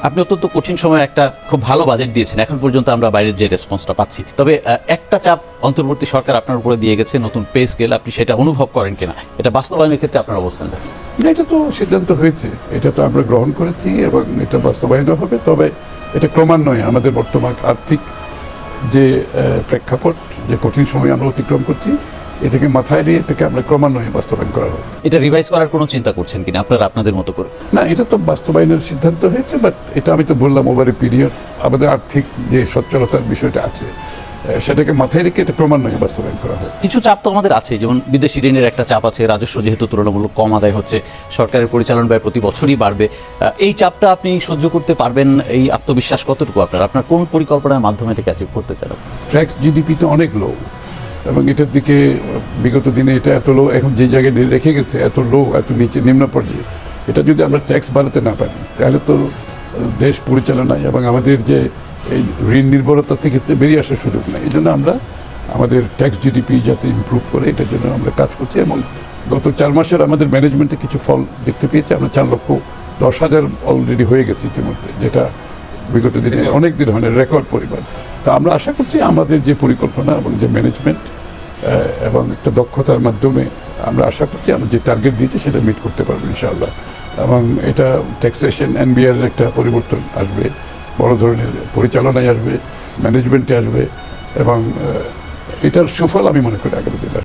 আপনি অত্যন্ত কঠিন সময়ে একটা খুব ভালো বাজেট দিয়েছেন, এখন পর্যন্ত আমরা বাইরের যে রেসপন্সটা পাচ্ছি। তবে একটা চাপ অন্তর্বর্তী সরকার আপনার উপরে দিয়ে গেছে, নতুন পে স্কেল, আপনি সেটা অনুভব করেন কিনা, এটা বাস্তবায়নের ক্ষেত্রে আপনার অবস্থান থাকে? না, এটা তো সিদ্ধান্ত হয়েছে, এটা তো আমরা গ্রহণ করেছি এবং এটা বাস্তবায়ন হবে। তবে এটা ক্রমান্বয়ে আমাদের বর্তমান আর্থিক যে প্রেক্ষাপট, যে কঠিন সময় আমরা অতিক্রম করছি, এটাকে মাথায় নিয়ে এটাকে আমরা ক্রমান্বয়ে বাস্তবায়ন করা হবে। এটা রিভাইজ করার কোনো চিন্তা করছেন কিনা আপনারা আপনাদের মতো করে? না, এটা তো বাস্তবায়নের সিদ্ধান্ত হয়েছে, বাট এটা আমি তো বললাম ওভার এ পিরিয়ড আমাদের আর্থিক যে সচ্ছলতার বিষয়টা আছে সেটাকে মাথায় রেখে এটা ক্রমান্বয়ে বাস্তবায়ন করা হবে। কিছু চাপ তো আমাদের আছে, যেমন বিদেশি ঋণের একটা চাপ আছে, রাজস্ব যেহেতু তুলনামূলক কম আদায় হচ্ছে, সরকারের পরিচালন ব্যয় প্রতি বছরই বাড়বে। এই চাপটা আপনি সহ্য করতে পারবেন, এই আত্মবিশ্বাস কতটুকু আপনার, আপনার কোন পরিকল্পনার মাধ্যমে এটাকে অ্যাচিভ করতে চান? ট্যাক্স জিডিপি তো অনেক লো, এবং এটার দিকে বিগত দিনে এটা এত লো, এখন যে জায়গায় রেখে গেছে এত লো, এত নিচে নিম্ন পর্যায়ে, এটা যদি আমরা ট্যাক্স বাড়াতে না পারি তাহলে তো দেশ পরিচালনায় এবং আমাদের যে এই ঋণ নির্ভরতা থেকে বেরিয়ে আসার সুযোগ নেই। এই জন্য আমরা আমাদের ট্যাক্স জিডিপি যাতে ইমপ্রুভ করে এটার জন্য আমরা কাজ করছি, এবং গত 4 মাসের আমাদের ম্যানেজমেন্টে কিছু ফল দেখতে পেয়েছি। আমরা 4,10,000 অলরেডি হয়ে গেছে ইতিমধ্যে, যেটা বিগত দিনে অনেক দিন হয় রেকর্ড পরিমাণ। তো আমরা আশা করছি আমাদের যে পরিকল্পনা এবং যে ম্যানেজমেন্ট এবং একটা দক্ষতার মাধ্যমে আমরা আশা করছি আমরা যে টার্গেট দিয়েছি সেটা মিট করতে পারবো ইনশাআল্লাহ। এবং এটা ট্যাক্সেশন এনবিআর একটা পরিবর্তন আসবে, বড় ধরনের পরিচালনায় আসবে, ম্যানেজমেন্টে আসবে, এবং এটার সুফল আমি মনে করি আগামী দিনে।